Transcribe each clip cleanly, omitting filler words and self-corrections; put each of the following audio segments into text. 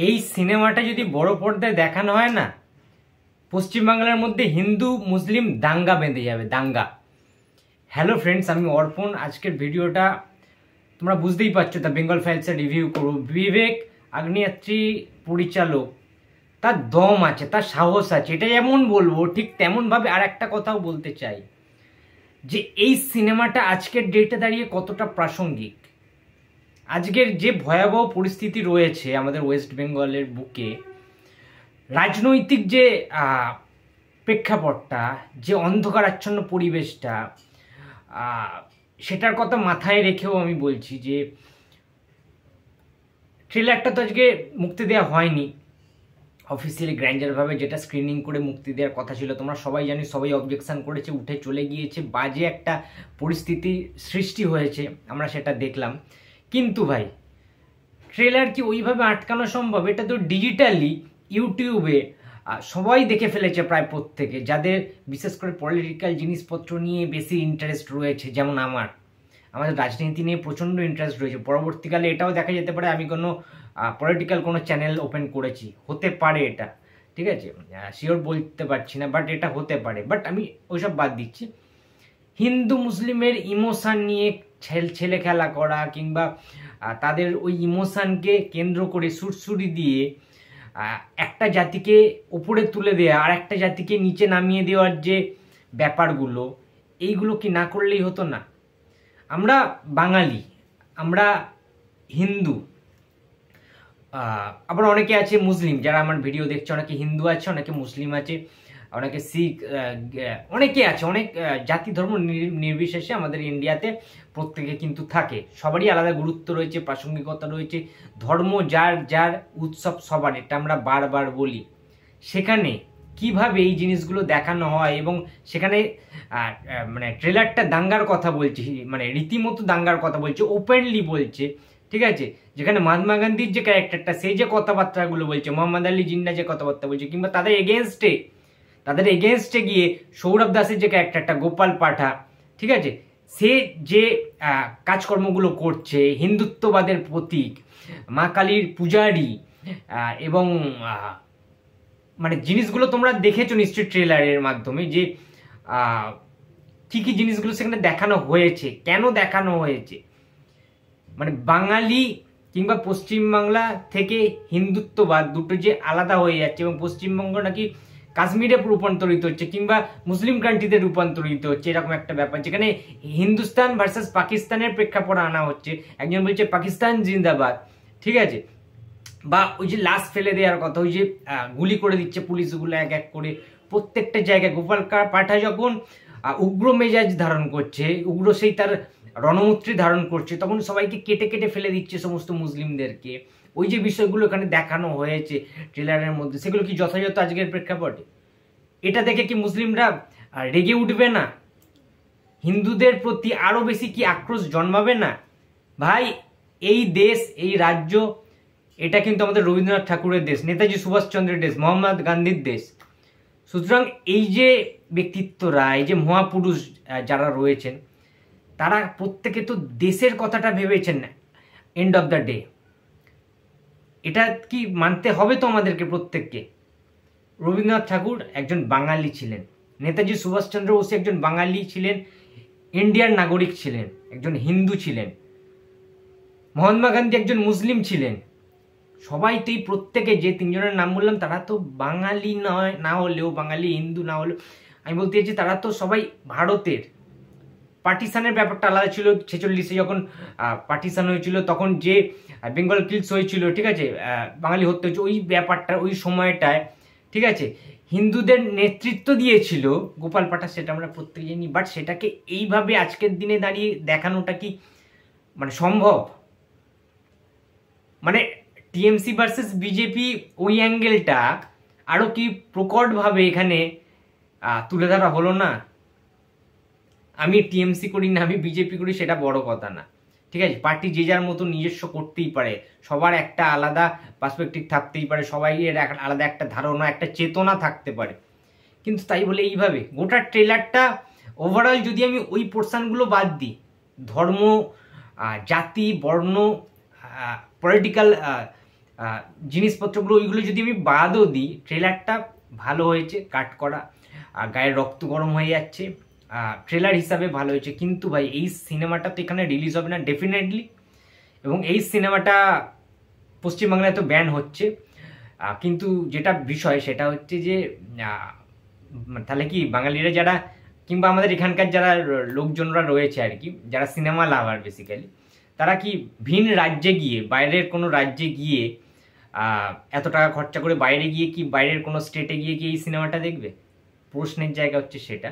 এই সিনেমাটা যদি বড় পর্দায় দেখানো হয় না, পশ্চিমবাংলার মধ্যে হিন্দু মুসলিম দাঙ্গা বেঁধে যাবে, দাঙ্গা। হ্যালো ফ্রেন্ডস, আমি অর্পণ। আজকের ভিডিওটা তোমরা বুঝতেই পারছো, দ্য বেঙ্গল ফাইলসের রিভিউ করব। বিবেক আগ্নেয়াত্রী পরিচালক, তার দম আছে, তার সাহস আছে, এটা যেমন বলবো ঠিক তেমনভাবে আর একটা কথাও বলতে চাই যে এই সিনেমাটা আজকের ডেটে দাঁড়িয়ে কতটা প্রাসঙ্গিক। আজকের যে ভয়াবহ পরিস্থিতি রয়েছে আমাদের ওয়েস্ট বেঙ্গলের বুকে, রাজনৈতিক যে প্রেক্ষাপটটা, যে অন্ধকারাচ্ছন্ন পরিবেশটা, সেটার কথা মাথায় রেখেও আমি বলছি যে ট্রেলারটা তো আজকে মুক্তি দেওয়া হয়নি অফিসিয়ালি গ্র্যান্ডারভাবে, যেটা স্ক্রিনিং করে মুক্তি দেওয়ার কথা ছিল। তোমরা সবাই জানি, সবাই অবজেকশন করেছে, উঠে চলে গিয়েছে, বাজে একটা পরিস্থিতি সৃষ্টি হয়েছে, আমরা সেটা দেখলাম। কিন্তু ভাই, ট্রেলার কি ওইভাবে আটকানো সম্ভব? এটা তো ডিজিটালি ইউটিউবে সবাই দেখে ফেলেছে, প্রায় প্রত্যেকে, যাদের বিশেষ করে পলিটিক্যাল জিনিসপত্র নিয়ে বেশি ইন্টারেস্ট রয়েছে। যেমন আমাদের রাজনীতি নিয়ে প্রচণ্ড ইন্টারেস্ট রয়েছে। পরবর্তীকালে এটাও দেখা যেতে পারে আমি কোনো পলিটিক্যাল কোনো চ্যানেল ওপেন করেছি, হতে পারে এটা, ঠিক আছে, শিওর বলতে পারছি না, বাট এটা হতে পারে। বাট আমি ওইসব বাদ দিচ্ছি। হিন্দু মুসলিমের ইমোশান নিয়ে ছেলে খেলা করা, কিংবা তাদের ওই ইমোশানকে কেন্দ্র করে সুরসুরি দিয়ে একটা জাতিকে উপরে তুলে দেওয়া আর একটা জাতিকে নিচে নামিয়ে দেওয়ার যে ব্যাপারগুলো, এইগুলো কি না করলেই হতো না? আমরা বাঙালি, আমরা হিন্দু, আবার অনেকে আছে মুসলিম, যারা আমার ভিডিও দেখছে, অনেকে হিন্দু আছে, অনেকে মুসলিম আছে, অনেকে শিখ, অনেকে আছে, অনেক জাতি ধর্ম নির্বিশেষে আমাদের ইন্ডিয়াতে প্রত্যেকে কিন্তু থাকে। সবারই আলাদা গুরুত্ব রয়েছে, প্রাসঙ্গিকতা রয়েছে, ধর্ম যার যার, উৎসব সবার, এটা আমরা বারবার বলি। সেখানে কিভাবে এই জিনিসগুলো দেখানো হয়, এবং সেখানে মানে ট্রেলারটা দাঙ্গার কথা বলছে, মানে রীতিমতো দাঙ্গার কথা বলছে, ওপেনলি বলছে, ঠিক আছে। যেখানে মহাত্মা গান্ধীর যে ক্যারেক্টারটা, সেই যে কথাবার্তাগুলো বলছে, মোহাম্মদ আলী জিন্না যে কথাবার্তা বলছে, কিংবা তাদের এগেনস্টে গিয়ে সৌরভ দাসের যে ক্যারেক্টারটা, গোপাল পাঠা, ঠিক আছে, সে যে কাজকর্মগুলো করছে, হিন্দুত্ববাদের প্রতীক, মা কালীর পূজারী, এবং মানে জিনিসগুলো তোমরা দেখেছো নিশ্চয়ই ট্রেলারের মাধ্যমে, যে কি কি জিনিসগুলো সেখানে দেখানো হয়েছে, কেন দেখানো হয়েছে। মানে বাঙালি কিংবা পশ্চিমবাংলা থেকে হিন্দুত্ববাদ দুটো যে আলাদা হয়ে যাচ্ছে, এবং পশ্চিমবঙ্গ নাকি কাশ্মীরে রূপান্তরিত হচ্ছে, কিংবা মুসলিম কান্ট্রিতে রূপান্তরিত হচ্ছে, এরকম একটা ব্যাপার, যেখানে হিন্দুস্তান ভার্সেস পাকিস্তানের প্রেক্ষাপট আনা হচ্ছে। একজন বলছে পাকিস্তান জিন্দাবাদ, ঠিক আছে, বা ওই যে লাশ ফেলে দেওয়ার কথা, ওই যে গুলি করে দিচ্ছে পুলিশগুলো এক এক করে প্রত্যেকটা জায়গায়। গোপাল পাঠা যখন উগ্র মেজাজ ধারণ করছে, উগ্র সেই তার রণমূর্তি ধারণ করছে, তখন সবাইকে কেটে কেটে ফেলে দিচ্ছে সমস্ত মুসলিমদেরকে। ওই যে বিষয়গুলো এখানে দেখানো হয়েছে ট্রেলারের মধ্যে, সেগুলো কি যথাযথ আজকের প্রেক্ষাপটে? এটা দেখে কি মুসলিমরা রেগে উঠবে না? হিন্দুদের প্রতি আরো বেশি কি আক্রোশ জন্মাবে না? ভাই, এই দেশ, এই রাজ্য, এটা কিন্তু আমাদের রবীন্দ্রনাথ ঠাকুরের দেশ, নেতাজি সুভাষচন্দ্রের দেশ, মহাত্মা গান্ধীর দেশ। সুতরাং এই যে ব্যক্তিত্বরা, এই যে মহাপুরুষ যারা রয়েছেন, তারা প্রত্যেকে তো দেশের কথাটা ভেবেছেন না এন্ড অফ দ্য ডে। এটা কি মানতে হবে তো আমাদেরকে প্রত্যেককে। রবীন্দ্রনাথ ঠাকুর একজন বাঙালি ছিলেন, নেতাজি সুভাষচন্দ্র বসু একজন বাঙালি ছিলেন, ইন্ডিয়ার নাগরিক ছিলেন, একজন হিন্দু ছিলেন, মহাত্মা গান্ধী একজন মুসলিম ছিলেন। সবাই তো এই প্রত্যেকে যে তিনজনের নাম বললাম, তারা তো বাঙালি নয়, না হলেও বাঙালি, হিন্দু না হলেও, আমি বলতে চাইছি তারা তো সবাই ভারতের। পার্টিশানের ব্যাপারটা আলাদা ছিল, 46-এ যখন পার্টিশান হয়েছিল, তখন যে বেঙ্গল কিলস হয়েছিল, ঠিক আছে, বাঙালি হত্যা হয়েছে, ওই ব্যাপারটা ওই সময়টায়, ঠিক আছে, হিন্দুদের নেতৃত্ব দিয়েছিল গোপাল পাঠা, সেটা আমরা প্রত্যেকে জানি। বাট সেটাকে এইভাবে আজকের দিনে দাঁড়িয়ে দেখানোটা কি মানে সম্ভব? মানে টিএমসি ভার্সেস বিজেপি, ওই অ্যাঙ্গেলটা আরো কি প্রকটভাবে এখানে তুলে ধরা হলো না? আমি টিএমসি করি না, আমি বিজেপি করি, সেটা বড় কথা না, ঠিক আছে। পার্টি যে যার মতো নিজস্ব করতেই পারে, সবার একটা আলাদা পার্সপেক্টিভ থাকতেই পারে, সবাই এর আলাদা একটা ধারণা, একটা চেতনা থাকতে পারে। কিন্তু তাই বলে এইভাবে গোটা ট্রেলারটা ওভারঅল, যদি আমি ওই পোর্শনগুলো বাদ দিই, ধর্ম, জাতি, বর্ণ, পলিটিক্যাল জিনিসপত্রগুলো ওইগুলো যদি আমি বাদও দিই, ট্রেলারটা ভালো হয়েছে, কাট করা, গায়ের রক্ত গরম হয়ে যাচ্ছে, ট্রেলার হিসাবে ভালো হয়েছে। কিন্তু ভাই এই সিনেমাটা তো এখানে রিলিজ হবে না ডেফিনেটলি, এবং এই সিনেমাটা পশ্চিমবাংলায় তো ব্যান হচ্ছে। কিন্তু যেটা বিষয় সেটা হচ্ছে যে তাহলে কি বাঙালিরা যারা, কিংবা আমাদের এখানকার যারা লোকজনরা রয়েছে আর কি, যারা সিনেমা লাভার বেসিক্যালি, তারা কি ভিন রাজ্যে গিয়ে, বাইরের কোনো রাজ্যে গিয়ে এত টাকা খরচা করে বাইরে গিয়ে কি, বাইরের কোনো স্টেটে গিয়ে কি এই সিনেমাটা দেখবে? প্রশ্নের জায়গা হচ্ছে সেটা।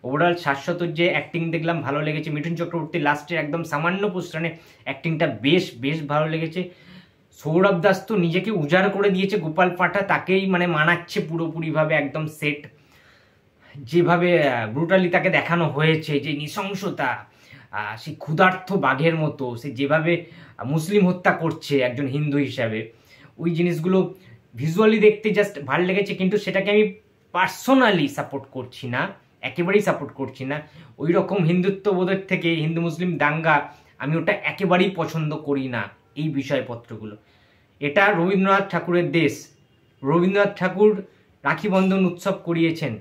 ওভারঅল শাশ্বতর যে অ্যাক্টিং দেখলাম ভালো লেগেছে, মিঠুন চক্রবর্তী লাস্টের একদম সামান্য পোস্টারে অ্যাক্টিংটা বেশ বেশ ভালো লেগেছে। সৌরভ দাস তো নিজেকে উজাড় করে দিয়েছে, গোপাল পাঠা তাকেই মানে মানাচ্ছে পুরোপুরিভাবে, একদম সেট। যেভাবে ব্রুটালি তাকে দেখানো হয়েছে, যে নৃশংসতা, সেই ক্ষুধার্ত বাঘের মতো সে যেভাবে মুসলিম হত্যা করছে একজন হিন্দু হিসাবে, ওই জিনিসগুলো ভিজুয়ালি দেখতে জাস্ট ভালো লেগেছে। কিন্তু সেটাকে আমি পার্সোনালি সাপোর্ট করছি না, একেবারেই সাপোর্ট করছি না। ওই রকম হিন্দুত্ববোধের থেকে হিন্দু মুসলিম দাঙ্গা আমি ওটা একেবারেই পছন্দ করি না। এই বিষয়পত্রগুলো, এটা রবীন্দ্রনাথ ঠাকুরের দেশ, রবীন্দ্রনাথ ঠাকুর রাখি বন্ধন উৎসব করিয়েছেন,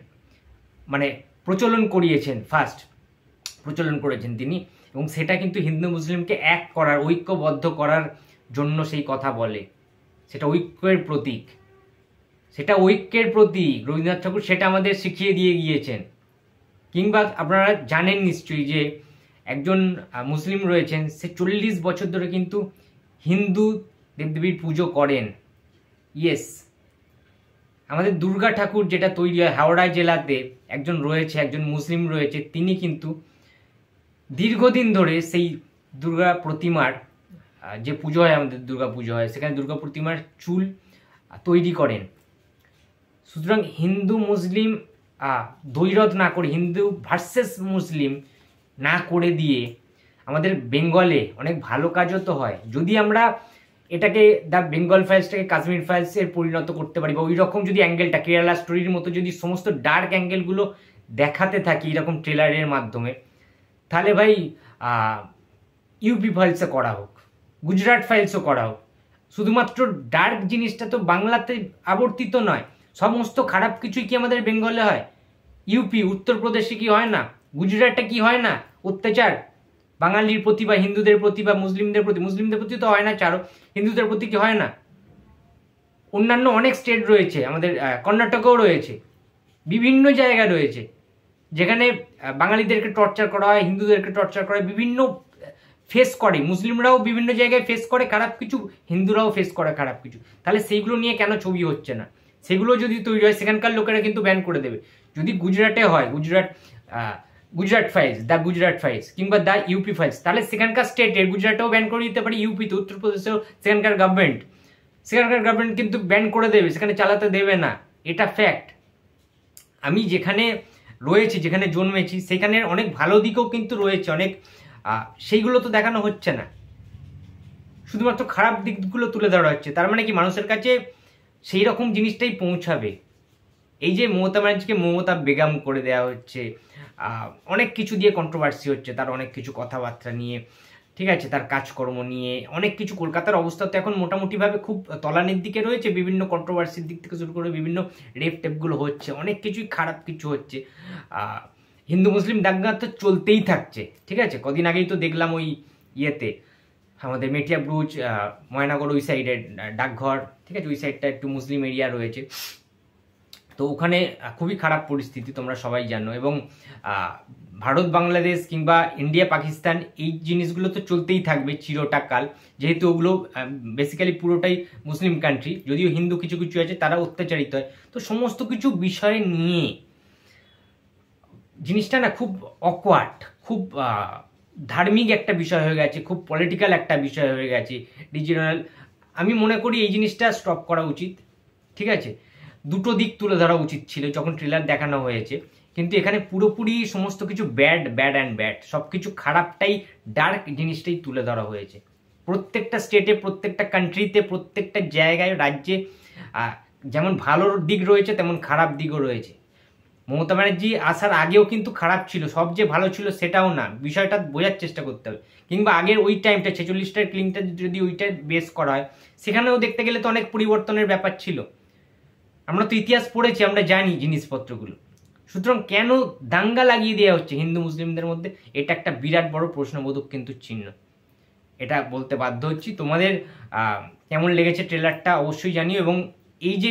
মানে প্রচলন করিয়েছেন, ফার্স্ট প্রচলন করেছেন তিনি, এবং সেটা কিন্তু হিন্দু মুসলিমকে এক করার, ঐক্যবদ্ধ করার জন্য সেই কথা বলে। সেটা ঐক্যের প্রতীক, সেটা ঐক্যের প্রতীক রবীন্দ্রনাথ ঠাকুর সেটা আমাদের শিখিয়ে দিয়ে গিয়েছেন। কিংবা আপনারা জানেন নিশ্চয়ই যে একজন মুসলিম রয়েছেন, সে 40 বছর ধরে কিন্তু হিন্দু দেবদেবীর পুজো করেন। ইয়েস, আমাদের দুর্গা ঠাকুর যেটা তৈরি হয় হাওড়া জেলাতে, একজন রয়েছে, একজন মুসলিম রয়েছে, তিনি কিন্তু দীর্ঘদিন ধরে সেই দুর্গা প্রতিমার যে পুজো হয়, আমাদের দুর্গা পুজো হয়, সেখানে দুর্গা প্রতিমার চুল তৈরি করেন। সুতরাং হিন্দু মুসলিম দ্বৈরথ না করে, হিন্দু ভার্সেস মুসলিম না করে দিয়ে আমাদের বেঙ্গলে অনেক ভালো কাজও তো হয়। যদি আমরা এটাকে দ্য বেঙ্গল ফাইলসটাকে কাশ্মীর ফাইলসের পরিণত করতে পারি, বা ওই রকম যদি অ্যাঙ্গেলটা কেরালা স্টোরির মতো যদি সমস্ত ডার্ক অ্যাঙ্গেলগুলো দেখাতে থাকি এরকম ট্রেলারের মাধ্যমে, তাহলে ভাই ইউপি ফাইলসে করা হোক, গুজরাট ফাইলসও করা হোক, শুধুমাত্র ডার্ক জিনিসটা তো বাংলাতে আবর্তিত নয়, সমস্ত খারাপ কিছুই কি আমাদের বেঙ্গলে হয়? ইউপি উত্তরপ্রদেশে কি হয় না? গুজরাটে কি হয় না অত্যাচার বাঙালির প্রতি বা হিন্দুদের প্রতি বা মুসলিমদের প্রতি? মুসলিমদের প্রতি তো হয় না চারো, হিন্দুদের প্রতি কি হয় না? অন্যান্য অনেক স্টেট রয়েছে, আমাদের কর্ণাটকেও রয়েছে, বিভিন্ন জায়গা রয়েছে যেখানে বাঙালিদেরকে টর্চার করা হয়, হিন্দুদেরকে টর্চার করা হয়, বিভিন্ন ফেস করে, মুসলিমরাও বিভিন্ন জায়গায় ফেস করে খারাপ কিছু, হিন্দুরাও ফেস করে খারাপ কিছু। তাহলে সেইগুলো নিয়ে কেন ছবি হচ্ছে না? সেগুলো যদি তৈরি হয়, সেখানকার লোকেরা কিন্তু ব্যান করে দেবে। যদি গুজরাটে হয়, Gujarat files, the Gujarat files কিংবা দ্য ইউপি ফাইলস, তাহলে সেখানকার স্টেটের, গুজরাটেও ব্যান করে দিতে পারে, ইউপিতে, উত্তরপ্রদেশেও সেখানকার গভর্নমেন্ট কিন্তু ব্যান করে দেবে, সেখানে চালাতে দেবে না, এটা ফ্যাক্ট। আমি যেখানে রয়েছি, যেখানে জন্মেছি, সেখানের অনেক ভালো দিকও কিন্তু রয়েছে অনেক, সেইগুলো তো দেখানো হচ্ছে না, শুধুমাত্র খারাপ দিকগুলো তুলে ধরা হচ্ছে। তার মানে কি মানুষের কাছে সেই রকম জিনিসটাই পৌঁছাবে? এই যে মমতা ব্যানার্জিকে মমতা বেগম করে দেওয়া হচ্ছে, অনেক কিছু দিয়ে কন্ট্রোভার্সি হচ্ছে, তার অনেক কিছু কথাবার্তা নিয়ে, ঠিক আছে, তার কাজকর্ম নিয়ে অনেক কিছু। কলকাতার অবস্থা তো এখন মোটামুটিভাবে খুব তলানির দিকে রয়েছে, বিভিন্ন কন্ট্রোভার্সির দিক থেকে শুরু করে বিভিন্ন টেপগুলো হচ্ছে, অনেক কিছুই খারাপ কিছু হচ্ছে। হিন্দু মুসলিম দাঙ্গা তো চলতেই থাকছে, ঠিক আছে। কদিন আগেই তো দেখলাম ওই ইয়েতে, আমাদের মেটিয়া ব্রুজ, ময়নাগর ওই সাইডের ডাকঘর, ঠিক আছে, ওই সাইডটা একটু মুসলিম এরিয়া রয়েছে, তো ওখানে খুবই খারাপ পরিস্থিতি, তোমরা সবাই জানো। এবং ভারত বাংলাদেশ কিংবা ইন্ডিয়া পাকিস্তান, এই জিনিসগুলো তো চলতেই থাকবে চিরটা কাল, যেহেতু ওগুলো বেসিক্যালি পুরোটাই মুসলিম কান্ট্রি, যদিও হিন্দু কিছু কিছু আছে তারা অত্যাচারিত হয়। তো সমস্ত কিছু বিষয় নিয়ে জিনিসটা না খুব অকওয়ার্ড, খুব ধার্মিক একটা বিষয় হয়ে গেছে, খুব পলিটিক্যাল একটা বিষয় হয়ে গেছে, রিজিওনাল। আমি মনে করি এই জিনিসটা স্টপ করা উচিত, ঠিক আছে। দুটো দিক তুলে ধরা উচিত ছিল যখন ট্রেলার দেখানো হয়েছে, কিন্তু এখানে পুরোপুরি সমস্ত কিছু ব্যাড অ্যান্ড ব্যাড, সব কিছু খারাপটাই, ডার্ক জিনিসটাই তুলে ধরা হয়েছে। প্রত্যেকটা স্টেটে, প্রত্যেকটা কান্ট্রিতে, প্রত্যেকটা জায়গায়, রাজ্যে যেমন ভালো দিক রয়েছে তেমন খারাপ দিকও রয়েছে। মমতা ব্যানার্জি আসার আগেও কিন্তু খারাপ ছিল, সব যে ভালো ছিল সেটাও না, বিষয়টা বোঝার চেষ্টা করতে হবে। কিংবা আগের ওই টাইমটা 46টার ক্লিনটা যদি ওইটা বেস করা হয়, সেখানেও দেখতে গেলে তো অনেক পরিবর্তনের ব্যাপার ছিল। আমরা তো ইতিহাস পড়েছি, আমরা জানি জিনিসপত্রগুলো। সুতরাং কেন দাঙ্গা লাগিয়ে দেওয়া হচ্ছে হিন্দু মুসলিমদের মধ্যে, এটা একটা বিরাট বড় প্রশ্নবোধক কিন্তু চিহ্ন। এটা বলতে বাধ্য হচ্ছি। তোমাদের কেমন লেগেছে ট্রেলারটা অবশ্যই জানিও, এবং এই যে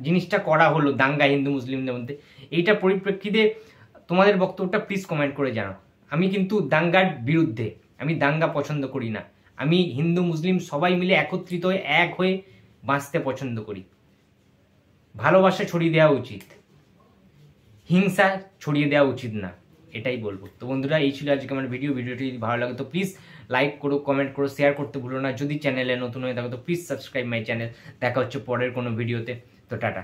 জিনিসটা করা হলো দাঙ্গা হিন্দু মুসলিমদের মধ্যে, এইটা পরিপ্রেক্ষিতে তোমাদের বক্তব্যটা প্লিজ কমেন্ট করে জানাও। আমি কিন্তু দাঙ্গার বিরুদ্ধে, আমি দাঙ্গা পছন্দ করি না। আমি হিন্দু মুসলিম সবাই মিলে একত্রিত হয়ে এক হয়ে বাঁচতে পছন্দ করি। ভালোবাসা ছড়িয়ে দেওয়া উচিত, হিংসা ছড়িয়ে দেওয়া উচিত না, এটাই বলবো। তো বন্ধুরা, এই ছিল আজকে আমার ভিডিওটি যদি ভালো লাগে তো প্লিজ লাইক করো, কমেন্ট করো, শেয়ার করতে ভুলো না। যদি চ্যানেলে নতুন হয়ে থাকো তো প্লিজ সাবস্ক্রাইব মাই চ্যানেল। দেখা হচ্ছে পরের কোনো ভিডিওতে। তো টাটা।